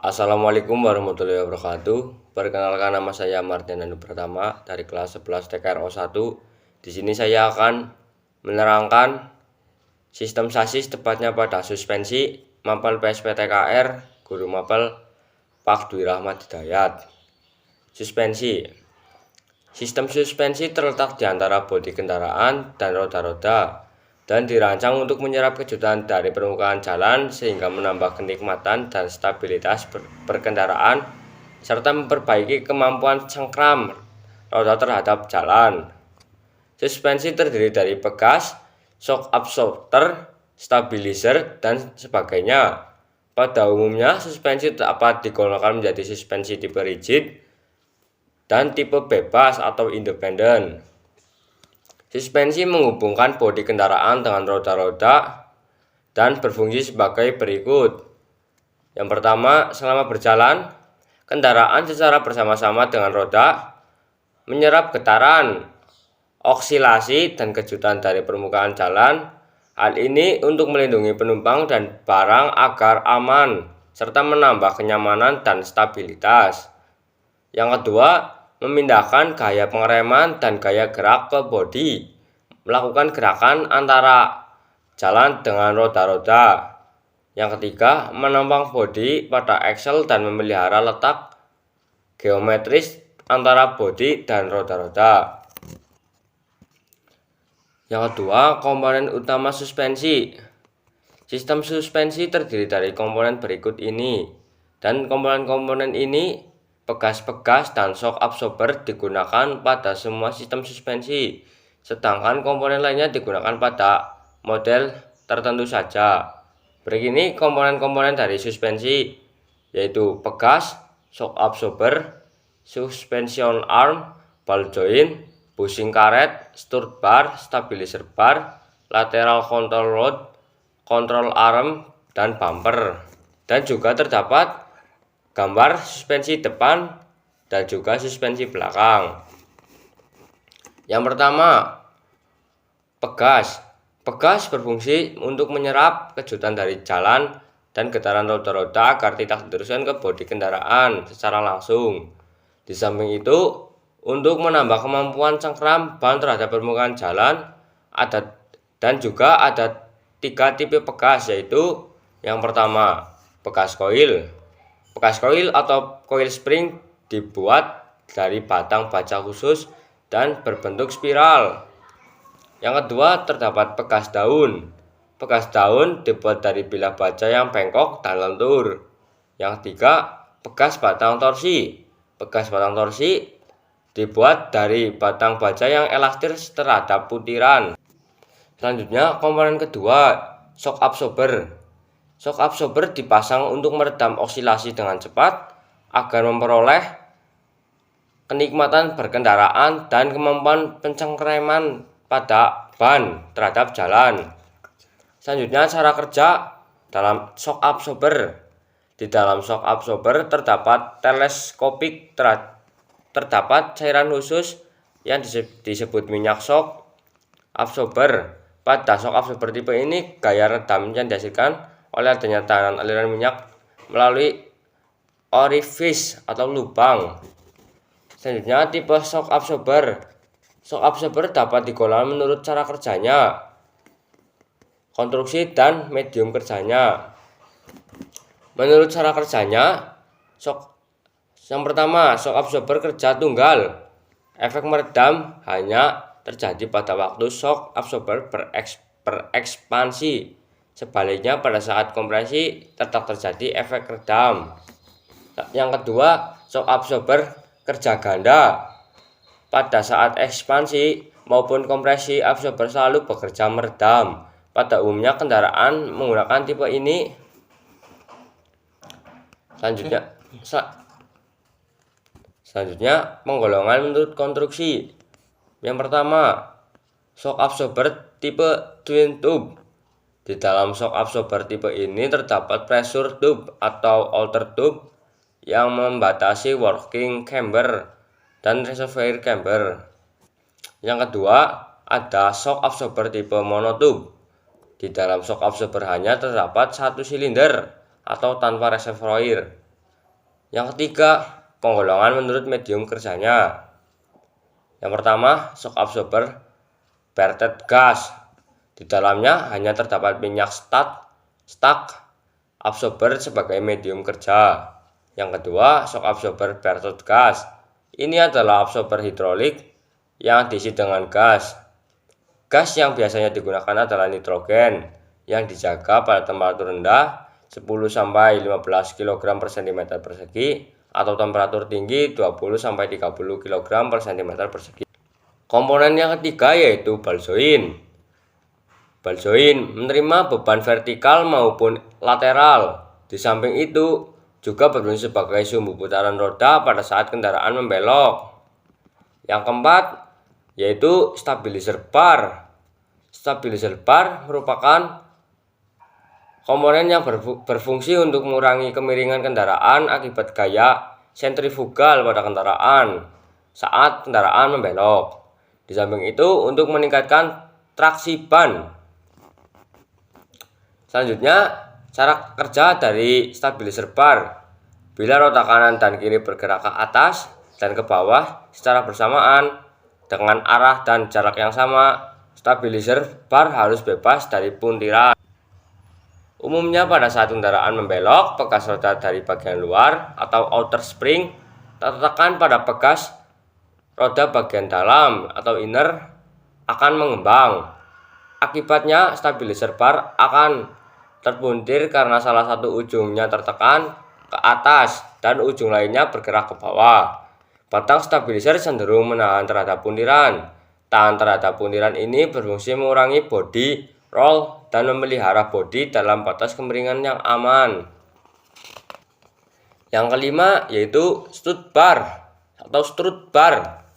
Assalamualaikum warahmatullahi wabarakatuh. Perkenalkan, nama saya Martin Danu Pratama dari kelas 11 TKRO 1. Di sini saya akan menerangkan sistem sasis tepatnya pada suspensi mapel PSPTKR Guru Mapel Pak Dwi Rahmat Hidayat. Suspensi. Sistem suspensi terletak di antara bodi kendaraan dan roda-roda dan dirancang untuk menyerap kejutan dari permukaan jalan sehingga menambah kenikmatan dan stabilitas berkendaraan serta memperbaiki kemampuan cengkram roda terhadap jalan. Suspensi terdiri dari pegas, shock absorber, stabilizer, dan sebagainya. Pada umumnya, suspensi dapat digolongkan menjadi suspensi tipe rigid dan tipe bebas atau independen. Suspensi menghubungkan bodi kendaraan dengan roda-roda dan berfungsi sebagai berikut. Yang pertama, selama berjalan, kendaraan secara bersama-sama dengan roda menyerap getaran, oksilasi, dan kejutan dari permukaan jalan. Hal ini untuk melindungi penumpang dan barang agar aman, serta menambah kenyamanan dan stabilitas. Yang kedua, memindahkan gaya pengereman dan gaya gerak ke bodi, melakukan gerakan antara jalan dengan roda-roda. Yang ketiga, menopang bodi pada aksel dan memelihara letak geometris antara bodi dan roda-roda. Yang kedua, komponen utama suspensi. Sistem suspensi terdiri dari komponen berikut ini, dan komponen-komponen ini pegas-pegas dan shock absorber digunakan pada semua sistem suspensi, sedangkan komponen lainnya digunakan pada model tertentu saja. Begini komponen-komponen dari suspensi, yaitu pegas, shock absorber, suspension arm, ball joint, bushing karet, strut bar, stabilizer bar, lateral control rod, control arm, dan bumper. Dan juga terdapat gambar suspensi depan dan juga suspensi belakang. Yang pertama, pegas. Pegas berfungsi untuk menyerap kejutan dari jalan dan getaran roda-roda agar tidak diteruskan ke bodi kendaraan secara langsung. Di samping itu, untuk menambah kemampuan cengkram ban terhadap permukaan jalan, dan juga ada 3 tipe pegas, yaitu yang pertama, pegas coil. Pegas coil atau coil spring dibuat dari batang baja khusus dan berbentuk spiral. Yang kedua, terdapat pegas daun. Pegas daun dibuat dari bilah baja yang bengkok dan lentur. Yang ketiga, pegas batang torsi. Pegas batang torsi dibuat dari batang baja yang elastis terhadap butiran. Selanjutnya, komponen kedua, shock absorber. Shock absorber dipasang untuk meredam oksilasi dengan cepat agar memperoleh kenikmatan berkendaraan dan kemampuan pencengkraman pada ban terhadap jalan. Selanjutnya, cara kerja dalam shock absorber. Di dalam shock absorber terdapat teleskopik, terdapat cairan khusus yang disebut minyak shock absorber. Pada shock absorber tipe ini, gaya redam yang dihasilkan oleh adanya tekanan aliran minyak melalui orifice atau lubang. Selanjutnya, tipe shock absorber. Shock absorber dapat digolongkan menurut cara kerjanya, konstruksi, dan medium kerjanya. Menurut cara kerjanya, yang pertama, shock absorber kerja tunggal. Efek meredam hanya terjadi pada waktu shock absorber berekspansi. Sebaliknya, pada saat kompresi tetap terjadi efek redam. Yang kedua, shock absorber kerja ganda. Pada saat ekspansi maupun kompresi, absorber selalu bekerja meredam. Pada umumnya kendaraan menggunakan tipe ini. Selanjutnya, penggolongan menurut konstruksi. Yang pertama, shock absorber tipe twin tube. Di dalam shock absorber tipe ini terdapat pressure tube atau outer tube yang membatasi working chamber dan reservoir chamber. Yang kedua, ada shock absorber tipe monotube. Di dalam shock absorber hanya terdapat 1 silinder atau tanpa reservoir. Yang ketiga, penggolongan menurut medium kerjanya. Yang pertama, shock absorber Berthet gas. Di dalamnya hanya terdapat minyak stuck absorber sebagai medium kerja. Yang kedua, shock absorber Berthet gas. Ini adalah absorber hidrolik yang diisi dengan gas. Gas yang biasanya digunakan adalah nitrogen yang dijaga pada temperatur rendah 10–15 kg per cm persegi atau temperatur tinggi 20–30 kg per cm persegi. Komponen yang ketiga yaitu ball joint. Ball joint menerima beban vertikal maupun lateral. Di samping itu juga berfungsi sebagai sumbu putaran roda pada saat kendaraan membelok. Yang keempat yaitu stabilizer bar. Stabilizer bar merupakan komponen yang berfungsi untuk mengurangi kemiringan kendaraan akibat gaya sentrifugal pada kendaraan saat kendaraan membelok. Di samping itu untuk meningkatkan traksi ban. Selanjutnya, cara kerja dari stabilizer bar. Bila roda kanan dan kiri bergerak ke atas dan ke bawah secara bersamaan dengan arah dan jarak yang sama, stabilizer bar harus bebas dari puntiran. Umumnya pada saat kendaraan membelok, pegas roda dari bagian luar atau outer spring tertekan pada pegas roda bagian dalam atau inner akan mengembang. Akibatnya stabilizer bar akan terpuntir karena salah satu ujungnya tertekan ke atas dan ujung lainnya bergerak ke bawah. Batang stabilizer cenderung menahan terhadap puntiran. Tahan terhadap puntiran ini berfungsi mengurangi body roll dan memelihara bodi dalam batas kemiringan yang aman. Yang kelima yaitu strut bar atau strut bar.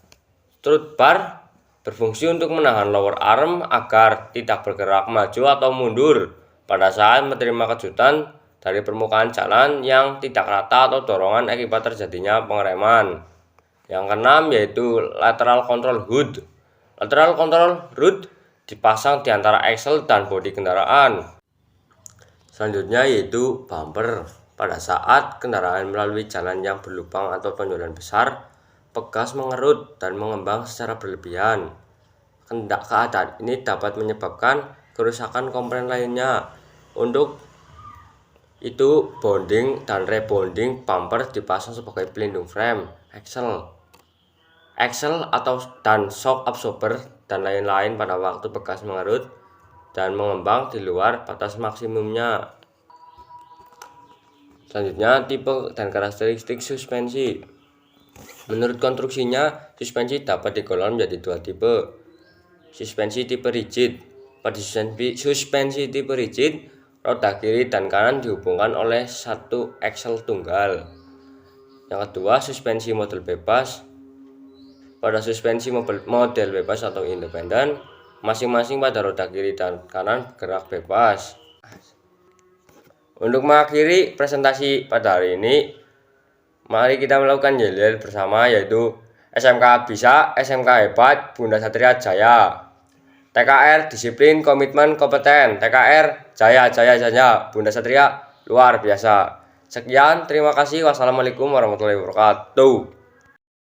Strut bar berfungsi untuk menahan lower arm agar tidak bergerak maju atau mundur pada saat menerima kejutan dari permukaan jalan yang tidak rata atau dorongan akibat terjadinya pengereman. Yang keenam yaitu lateral control hood. Lateral control hood dipasang di antara axle dan bodi kendaraan. Selanjutnya yaitu bumper. Pada saat kendaraan melalui jalan yang berlubang atau tonjolan besar, pegas mengerut dan mengembang secara berlebihan. Keadaan ini dapat menyebabkan kerusakan komponen lainnya. Untuk itu bonding dan rebonding bumper dipasang sebagai pelindung frame, axle atau dan shock absorber dan lain-lain pada waktu bekas mengerut dan mengembang di luar batas maksimumnya. Selanjutnya tipe dan karakteristik suspensi. Menurut konstruksinya, suspensi dapat digolong menjadi dua tipe. Suspensi tipe rigid. Pada suspensi tipe rigid, roda kiri dan kanan dihubungkan oleh satu axle tunggal. Yang kedua, suspensi model bebas. Pada suspensi model bebas atau independen, masing-masing pada roda kiri dan kanan bergerak bebas. Untuk mengakhiri presentasi pada hari ini, mari kita melakukan yel-yel bersama, yaitu SMK bisa, SMK hebat, Bunda Satria Jaya. TKR disiplin, komitmen, kompeten. TKR jaya, jaya, jaya. Bunda Satria luar biasa. Sekian, terima kasih. Wassalamualaikum warahmatullahi wabarakatuh.